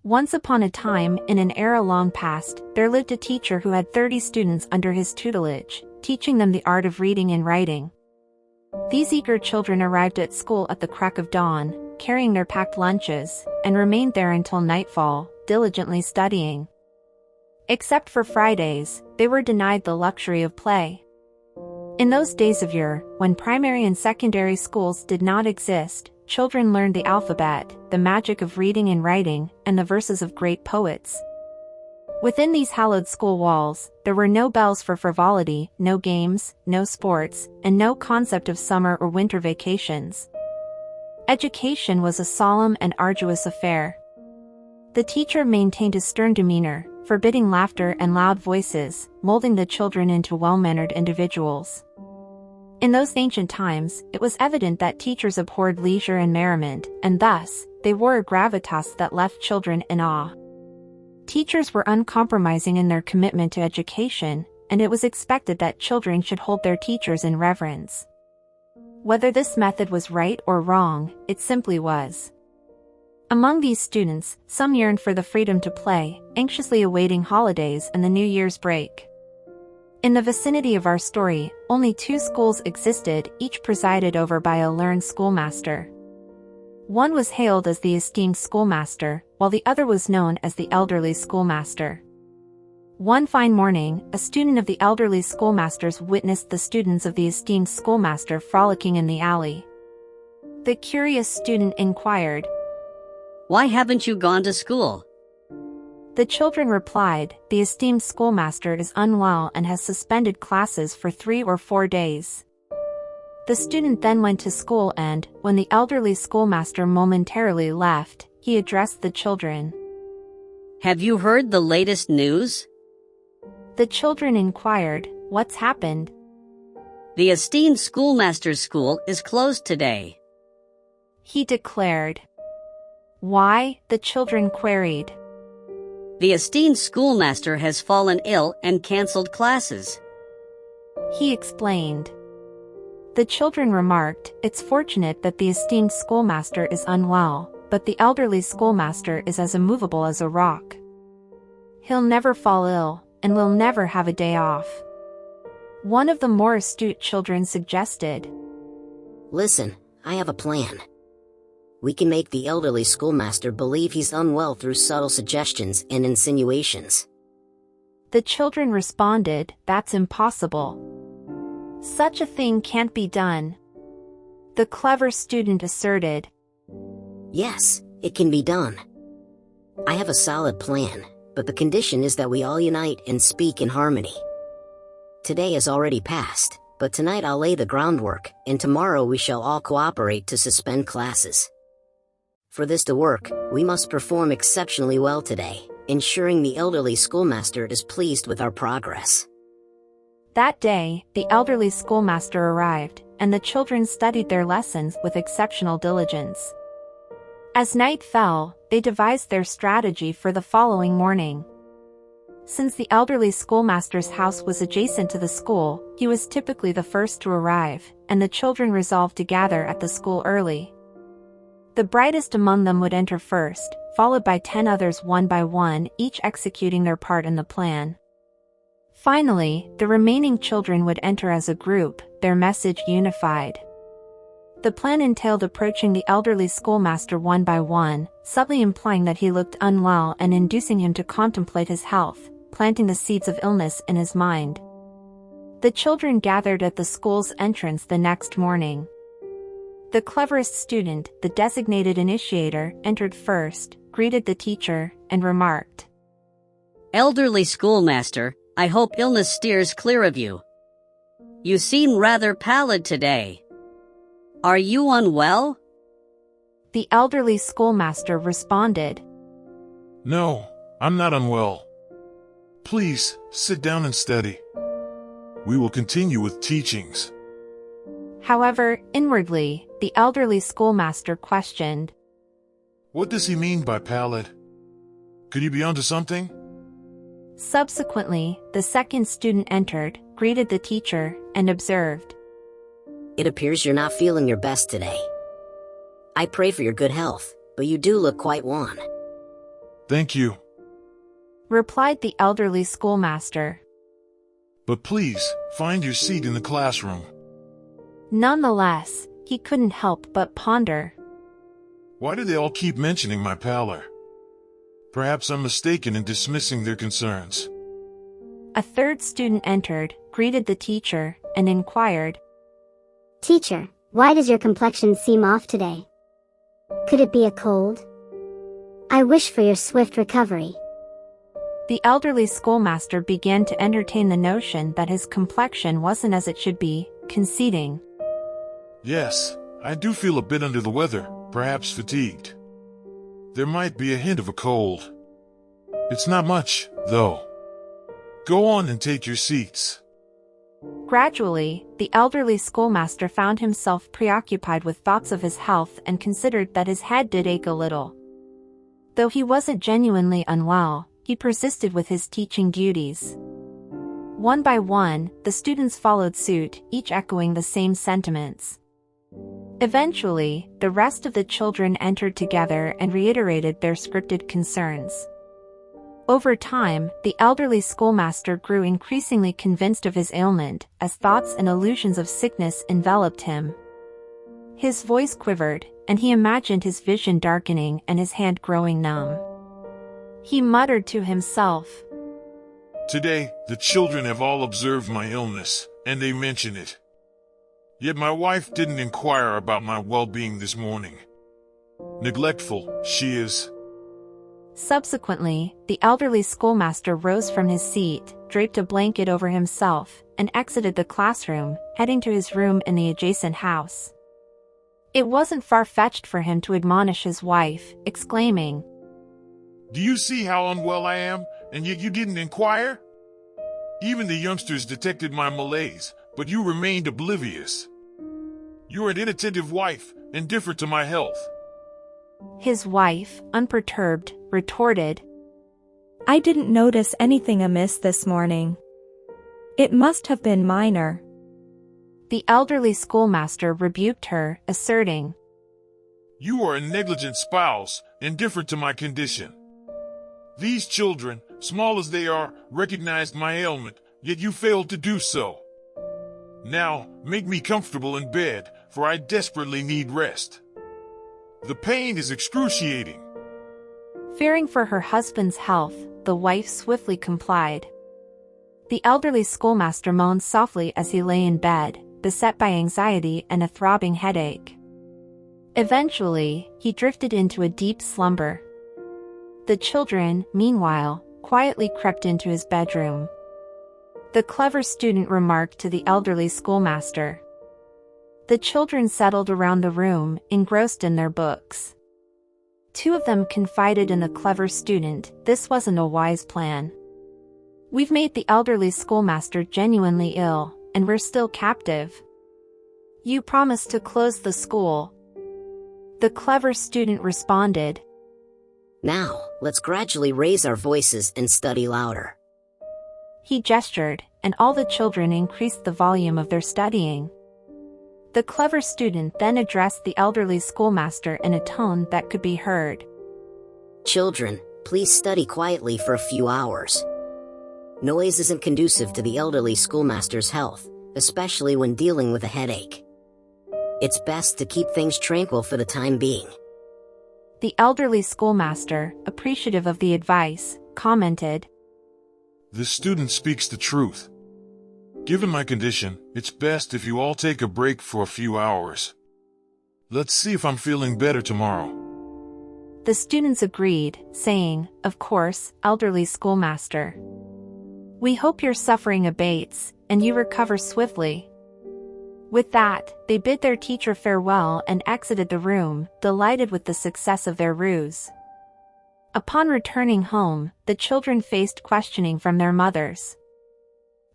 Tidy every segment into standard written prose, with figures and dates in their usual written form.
Once upon a time, in an era long past, there lived a teacher who had 30 students under his tutelage, teaching them the art of reading and writing. These eager children arrived at school at the crack of dawn, carrying their packed lunches, and remained there until nightfall, diligently studying. Except for Fridays, they were denied the luxury of play. In those days of yore, when primary and secondary schools did not exist, children learned the alphabet, the magic of reading and writing, and the verses of great poets. Within these hallowed school walls, there were no bells for frivolity, no games, no sports, and no concept of summer or winter vacations. Education was a solemn and arduous affair. The teacher maintained a stern demeanor, forbidding laughter and loud voices, molding the children into well-mannered individuals. In those ancient times, it was evident that teachers abhorred leisure and merriment, and thus, they wore a gravitas that left children in awe. Teachers were uncompromising in their commitment to education, and it was expected that children should hold their teachers in reverence. Whether this method was right or wrong, it simply was. Among these students, some yearned for the freedom to play, anxiously awaiting holidays and the New Year's break. In the vicinity of our story, only 2 schools existed, each presided over by a learned schoolmaster. One was hailed as the esteemed schoolmaster, while the other was known as the elderly schoolmaster. One fine morning, a student of the elderly schoolmaster's witnessed the students of the esteemed schoolmaster frolicking in the alley. The curious student inquired, "Why haven't you gone to school?" The children replied, "The esteemed schoolmaster is unwell and has suspended classes for 3 or 4 days." The student then went to school and, when the elderly schoolmaster momentarily left, he addressed the children. "Have you heard the latest news?" The children inquired, "What's happened?" "The esteemed schoolmaster's school is closed today," he declared. "Why?" the children queried. "The esteemed schoolmaster has fallen ill and cancelled classes," he explained. The children remarked, "It's fortunate that the esteemed schoolmaster is unwell, but the elderly schoolmaster is as immovable as a rock. He'll never fall ill, and will never have a day off." One of the more astute children suggested, "Listen, I have a plan. We can make the elderly schoolmaster believe he's unwell through subtle suggestions and insinuations." The children responded, "That's impossible. Such a thing can't be done." The clever student asserted, "Yes, it can be done. I have a solid plan, but the condition is that we all unite and speak in harmony. Today has already passed, but tonight I'll lay the groundwork, and tomorrow we shall all cooperate to suspend classes. For this to work, we must perform exceptionally well today, ensuring the elderly schoolmaster is pleased with our progress." That day, the elderly schoolmaster arrived, and the children studied their lessons with exceptional diligence. As night fell, they devised their strategy for the following morning. Since the elderly schoolmaster's house was adjacent to the school, he was typically the first to arrive, and the children resolved to gather at the school early. The brightest among them would enter first, followed by 10 others one by one, each executing their part in the plan. Finally, the remaining children would enter as a group, their message unified. The plan entailed approaching the elderly schoolmaster one by one, subtly implying that he looked unwell and inducing him to contemplate his health, planting the seeds of illness in his mind. The children gathered at the school's entrance the next morning. The cleverest student, the designated initiator, entered first, greeted the teacher, and remarked, "Elderly schoolmaster, I hope illness steers clear of you. You seem rather pallid today. Are you unwell?" The elderly schoolmaster responded, "No, I'm not unwell. Please, sit down and study. We will continue with teachings." However, inwardly, the elderly schoolmaster questioned, "What does he mean by pallid? Could you be onto something?" Subsequently, the second student entered, greeted the teacher, and observed, "It appears you're not feeling your best today. I pray for your good health, but you do look quite wan." Thank you. replied the elderly schoolmaster. But please, find your seat in the classroom. Nonetheless, he couldn't help but ponder. Why do they all keep mentioning my pallor? Perhaps I'm mistaken in dismissing their concerns. A third student entered, greeted the teacher, and inquired, Teacher, why does your complexion seem off today? Could it be a cold? I wish for your swift recovery. The elderly schoolmaster began to entertain the notion that his complexion wasn't as it should be, conceding, Yes, I do feel a bit under the weather, perhaps fatigued. There might be a hint of a cold. It's not much, though. Go on and take your seats. Gradually, the elderly schoolmaster found himself preoccupied with thoughts of his health and considered that his head did ache a little. Though he wasn't genuinely unwell, he persisted with his teaching duties. One by one, the students followed suit, each echoing the same sentiments. Eventually, the rest of the children entered together and reiterated their scripted concerns. Over time, the elderly schoolmaster grew increasingly convinced of his ailment, as thoughts and illusions of sickness enveloped him. His voice quivered, and he imagined his vision darkening and his hand growing numb. He muttered to himself, Today, the children have all observed my illness, and they mention it. Yet my wife didn't inquire about my well-being this morning. Neglectful, she is. Subsequently, the elderly schoolmaster rose from his seat, draped a blanket over himself, and exited the classroom, heading to his room in the adjacent house. It wasn't far-fetched for him to admonish his wife, exclaiming, Do you see how unwell I am, and yet you didn't inquire? Even the youngsters detected my malaise, but you remained oblivious. You're an inattentive wife, indifferent to my health. His wife, unperturbed, retorted, I didn't notice anything amiss this morning. It must have been minor. The elderly schoolmaster rebuked her, asserting, You are a negligent spouse, indifferent to my condition. These children, small as they are, recognized my ailment, yet you failed to do so. Now, make me comfortable in bed, for I desperately need rest. The pain is excruciating. Fearing for her husband's health, the wife swiftly complied. The elderly schoolmaster moaned softly as he lay in bed, beset by anxiety and a throbbing headache. Eventually, he drifted into a deep slumber. The children, meanwhile, quietly crept into his bedroom. The clever student remarked to the elderly schoolmaster. The children settled around the room, engrossed in their books. Two of them confided in the clever student, this wasn't a wise plan. We've made the elderly schoolmaster genuinely ill, and we're still captive. You promised to close the school. The clever student responded. Now, let's gradually raise our voices and study louder. He gestured, and all the children increased the volume of their studying. The clever student then addressed the elderly schoolmaster in a tone that could be heard. Children, please study quietly for a few hours. Noise isn't conducive to the elderly schoolmaster's health, especially when dealing with a headache. It's best to keep things tranquil for the time being. The elderly schoolmaster, appreciative of the advice, commented, This student speaks the truth. Given my condition, it's best if you all take a break for a few hours. Let's see if I'm feeling better tomorrow. The students agreed, saying, Of course, elderly schoolmaster. We hope your suffering abates, and you recover swiftly. With that, they bid their teacher farewell and exited the room, delighted with the success of their ruse. Upon returning home, the children faced questioning from their mothers.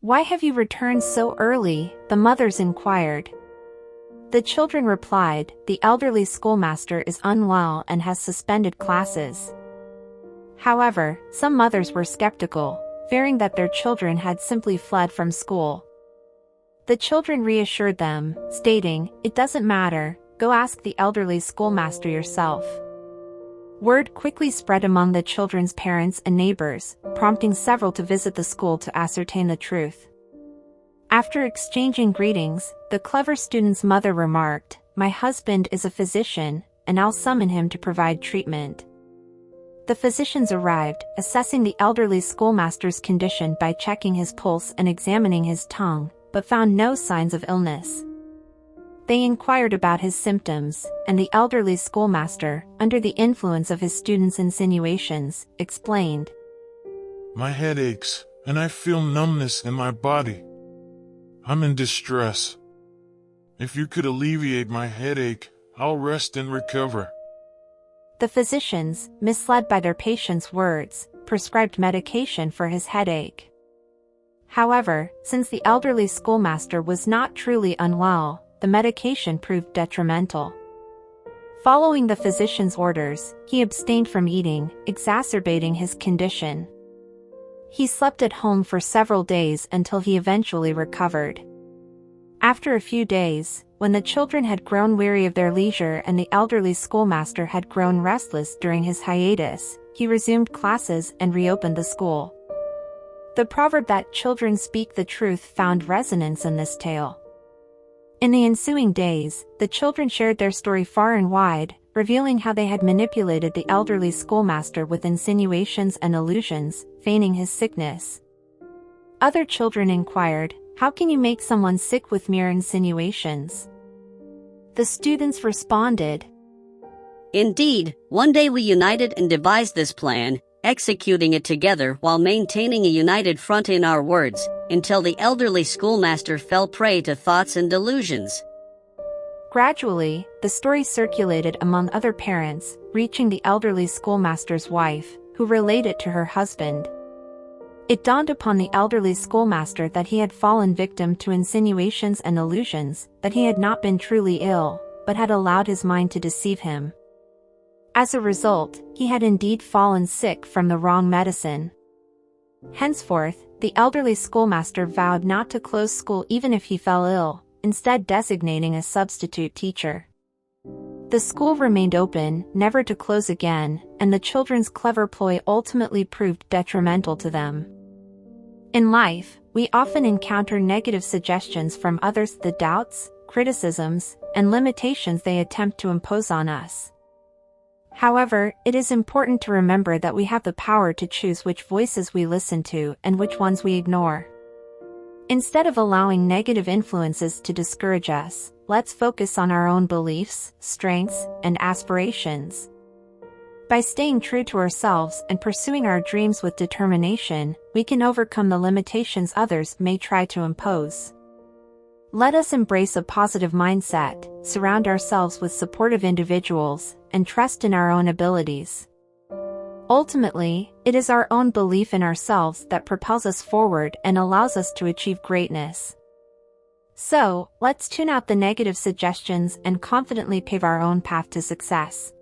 Why have you returned so early? The mothers inquired. The children replied, The elderly schoolmaster is unwell and has suspended classes. However, some mothers were skeptical, fearing that their children had simply fled from school. The children reassured them, stating, It doesn't matter, go ask the elderly schoolmaster yourself. Word quickly spread among the children's parents and neighbors, prompting several to visit the school to ascertain the truth. After exchanging greetings, the clever student's mother remarked, "My husband is a physician, and I'll summon him to provide treatment." The physicians arrived, assessing the elderly schoolmaster's condition by checking his pulse and examining his tongue, but found no signs of illness. They inquired about his symptoms, and the elderly schoolmaster, under the influence of his student's insinuations, explained, My head aches, and I feel numbness in my body. I'm in distress. If you could alleviate my headache, I'll rest and recover. The physicians, misled by their patient's words, prescribed medication for his headache. However, since the elderly schoolmaster was not truly unwell, the medication proved detrimental. Following the physician's orders, he abstained from eating, exacerbating his condition. He slept at home for several days until he eventually recovered. After a few days, when the children had grown weary of their leisure and the elderly schoolmaster had grown restless during his hiatus, he resumed classes and reopened the school. The proverb that children speak the truth found resonance in this tale. In the ensuing days, the children shared their story far and wide, revealing how they had manipulated the elderly schoolmaster with insinuations and illusions, feigning his sickness. Other children inquired, "How can you make someone sick with mere insinuations?" The students responded, Indeed, one day we united and devised this plan, executing it together while maintaining a united front in our words, until the elderly schoolmaster fell prey to thoughts and delusions. Gradually, the story circulated among other parents, reaching the elderly schoolmaster's wife, who relayed it to her husband. It dawned upon the elderly schoolmaster that he had fallen victim to insinuations and illusions, that he had not been truly ill, but had allowed his mind to deceive him. As a result, he had indeed fallen sick from the wrong medicine. Henceforth, the elderly schoolmaster vowed not to close school even if he fell ill, instead designating a substitute teacher. The school remained open, never to close again, and the children's clever ploy ultimately proved detrimental to them. In life, we often encounter negative suggestions from others, the doubts, criticisms, and limitations they attempt to impose on us. However, it is important to remember that we have the power to choose which voices we listen to and which ones we ignore. Instead of allowing negative influences to discourage us, let's focus on our own beliefs, strengths, and aspirations. By staying true to ourselves and pursuing our dreams with determination, we can overcome the limitations others may try to impose. Let us embrace a positive mindset, surround ourselves with supportive individuals, and trust in our own abilities. Ultimately, it is our own belief in ourselves that propels us forward and allows us to achieve greatness. So, let's tune out the negative suggestions and confidently pave our own path to success.